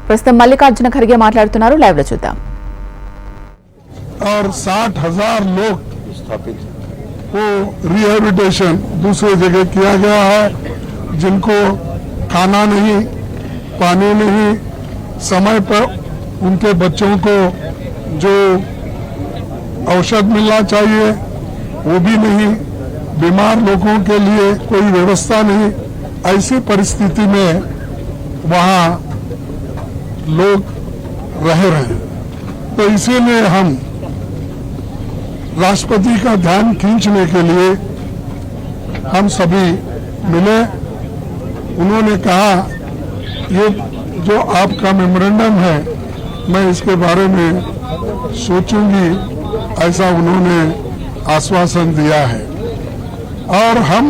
ప్రస్తుతం మల్లికార్జున ఖర్గే మాట్లాడుతున్నారు. లైవ్ లో చూద్దాం. और 60,000 लोग को रिहेबिलिटेशन दूसरे जगह किया गया है, जिनको खाना नहीं, पानी नहीं, समय पर उनके बच्चों को जो औषध मिलना चाहिए वो भी नहीं, बीमार लोगों के लिए कोई व्यवस्था नहीं। ऐसी परिस्थिति में वहाँ लोग रह रहे हैं। तो इसीलिए हम राष्ट्रपति का ध्यान खींचने के लिए हम सभी मिले। उन्होंने कहा ये जो आपका मेमोरेंडम है मैं इसके बारे में सोचूंगी, ऐसा उन्होंने आश्वासन दिया है। और हम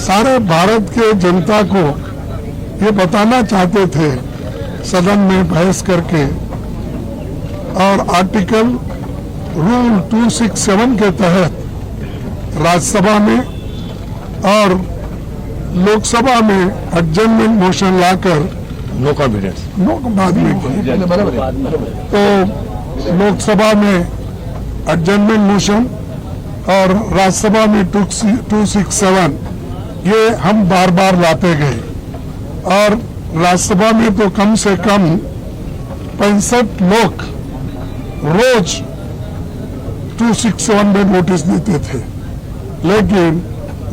सारे भारत के जनता को ये बताना चाहते थे सदन में बहस करके, और आर्टिकल रूल 267 के तहत राज्यसभा में और लोकसभा में एडजर्नमेंट मोशन लाकर नो कॉन्फिडेंस बाद में तो लोकसभा में एडजर्नमेंट मोशन और राज्यसभा में 267 ये हम बार बार लाते गए, और राज्यसभा में तो कम से कम 65 लोग रोज 267 में नोटिस देते थे, लेकिन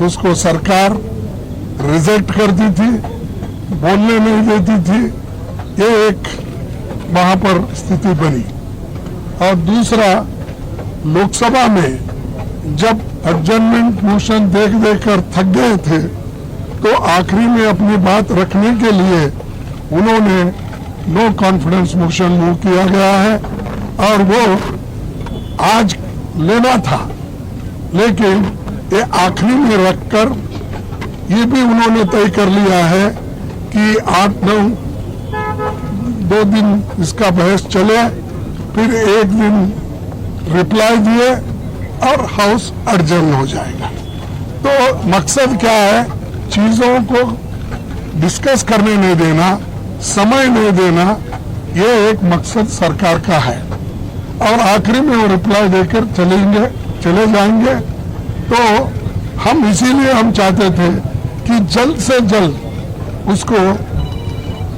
उसको सरकार रिजेक्ट करती थी, बोलने नहीं देती थी। ये एक वहां पर स्थिति बनी। और दूसरा, लोकसभा में जब एडजर्नमेंट मोशन देख कर थक गए थे तो आखिरी में अपनी बात रखने के लिए उन्होंने नो कॉन्फिडेंस मोशन मूव किया गया है, और वो आज लेना था, लेकिन ये आखिरी में रखकर ये भी उन्होंने तय कर लिया है कि 8-9 दिन इसका बहस चले, फिर एक दिन रिप्लाई दिए और हाउस एडजर्न हो जाएगा। तो मकसद क्या है, चीजों को डिस्कस करने नहीं देना, समय नहीं देना, ये एक मकसद सरकार का है। और आखिरी में वो रिप्लाई देकर चले जाएंगे। तो हम इसीलिए हम चाहते थे कि जल्द से जल्द उसको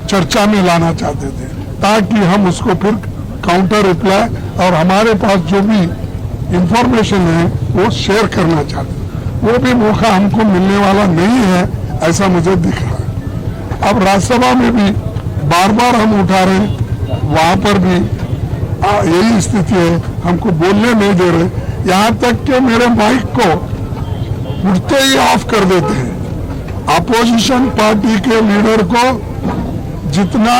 चर्चा में लाना चाहते थे, ताकि हम उसको फिर काउंटर रिप्लाई और हमारे पास जो भी इंफॉर्मेशन है वो शेयर करना चाहते। वो भी मौका हमको मिलने वाला नहीं है, ऐसा मुझे दिख रहा है। अब राज्यसभा में भी बार बार हम उठा रहे हैं, वहां पर भी यही स्थिति है, हमको बोलने नहीं दे रहे, यहाँ तक कि मेरे माइक को उठते ही ऑफ कर देते हैं। अपोजिशन पार्टी के लीडर को जितना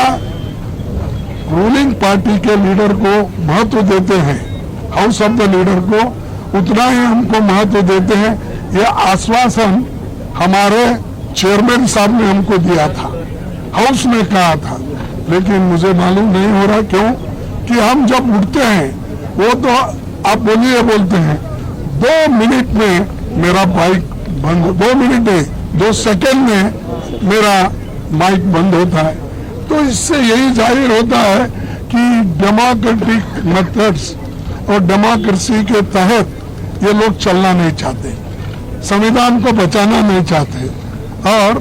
रूलिंग पार्टी के लीडर को महत्व देते हैं, हाउस ऑफ द लीडर को उतना ही हमको महत्व देते हैं। यह आश्वासन हमारे चेयरमैन साहब ने हमको दिया था, हाउस में कहा था, लेकिन मुझे मालूम नहीं हो रहा क्यों कि हम जब उठते हैं वो तो आप बोलते हैं 2 मिनट में मेरा माइक बंद, 2 मिनट नहीं 2 सेकंड में मेरा माइक बंद होता है। तो इससे यही जाहिर होता है कि डेमोक्रेटिक मेथड्स और डेमोक्रेसी के तहत ये लोग चलना नहीं चाहते, संविधान को बचाना नहीं चाहते, और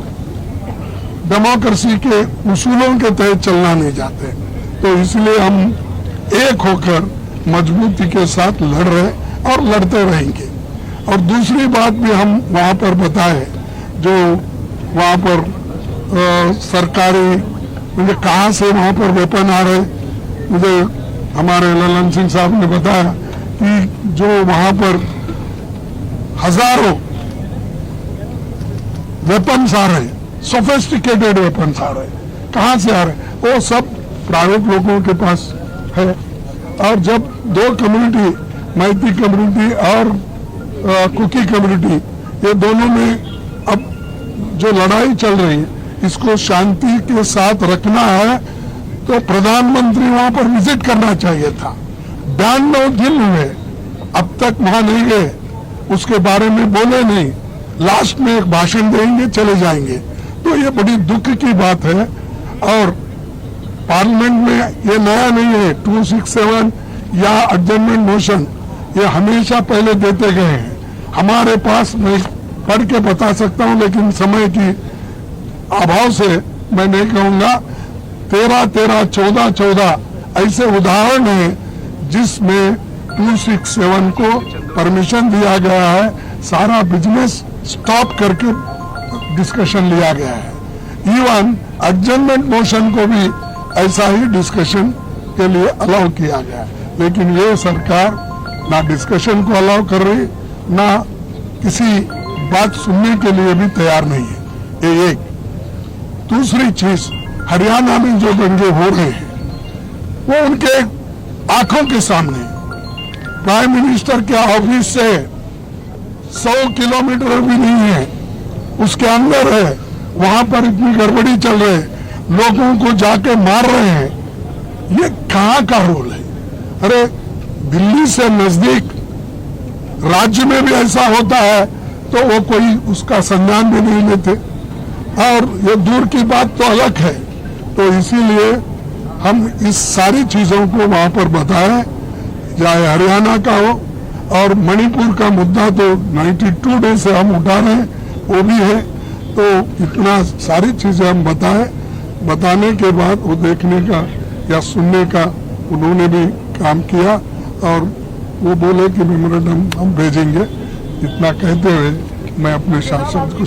डेमोक्रेसी के उसूलों के तहत चलना नहीं चाहते। तो इसलिए हम एक होकर मजबूती के साथ लड़ रहे और लड़ते रहेंगे। और दूसरी बात भी हम वहां पर बताए, जो वहां पर सरकारी मुझे कहाँ से वहां पर वेपन आ रहे, मुझे हमारे ललन सिंह साहब ने बताया कि जो वहां पर हजारों वेपन्स आ रहे, सोफिस्टिकेटेड वेपन्स आ रहे, कहाँ से आ रहे, वो सब प्राइवेट लोगों के पास है। और जब 2 कम्युनिटी, मैती कम्युनिटी और कुकी कम्युनिटी, ये दोनों में अब जो लड़ाई चल रही है इसको शांति के साथ रखना है, तो प्रधानमंत्री वहां पर विजिट करना चाहिए था। 92 दिन हुए, अब तक वहां नहीं गए, उसके बारे में बोले नहीं, लास्ट में एक भाषण देंगे चले जाएंगे। तो ये बड़ी दुख की बात है। और पार्लियामेंट में ये नया नहीं है, 267 या एडजर्नमेंट मोशन ये हमेशा पहले देते गए हैं। हमारे पास मैं पढ़ के बता सकता हूं, लेकिन समय की अभाव से मैं नहीं कहूंगा। 13-13, 14-14 ऐसे उदाहरण हैं जिसमें 267 को परमिशन दिया गया है, सारा बिजनेस स्टॉप करके डिस्कशन लिया गया है। इवन एडजर्नमेंट मोशन को भी ऐसा ही डिस्कशन के लिए अलाउ किया गया है, लेकिन ये सरकार ना डिस्कशन को अलाउ कर रही, ना किसी बात सुनने के लिए भी तैयार नहीं है। ये एक। दूसरी चीज, हरियाणा में जो दंगे हो रहे हैं वो उनके आंखों के सामने, प्राइम मिनिस्टर के ऑफिस से 100 किलोमीटर भी नहीं है, उसके अंदर है, वहां पर इतनी गड़बड़ी चल रही है, लोगों को जाके मार रहे हैं। ये कहां का रोल है? अरे दिल्ली से नजदीक राज्य में भी ऐसा होता है तो वो कोई उसका संज्ञान भी नहीं लेते, और ये दूर की बात तो अलग है। तो इसीलिए हम इस सारी चीजों को वहां पर बताएं, चाहे हरियाणा का हो, और मणिपुर का मुद्दा तो 92 डे से हम उठा रहे हैं, वो भी है। तो इतना सारी चीजें हम बताएं, बताने के बाद वो देखने का या सुनने का उन्होंने भी काम किया, और वो बोले कि मेमोरेंडम हम भेजेंगे। इतना कहते हुए मैं अपने शासन को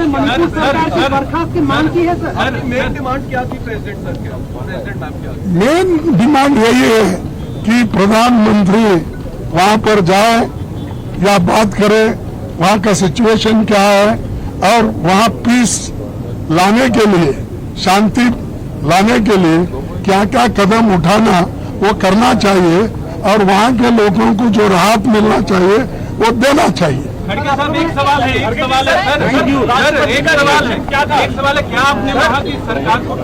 मणिपुर सरकार की बर्खास्त की मांग की है सर। मेन डिमांड क्या थी प्रेसिडेंट सर के? प्रेसिडेंट मैम क्या? मेन डिमांड यही है कि प्रधानमंत्री वहां पर जाए या बात करे, वहां का सिचुएशन क्या है, और वहां पीस लाने के लिए, शांति लाने के लिए क्या क्या कदम उठाना वो करना चाहिए, और वहां के लोगों को जो राहत मिलना चाहिए वो देना चाहिए। खड़गे साहब, एक सवाल है सर, एक सवाल है, क्या आपने कहा कि सरकार को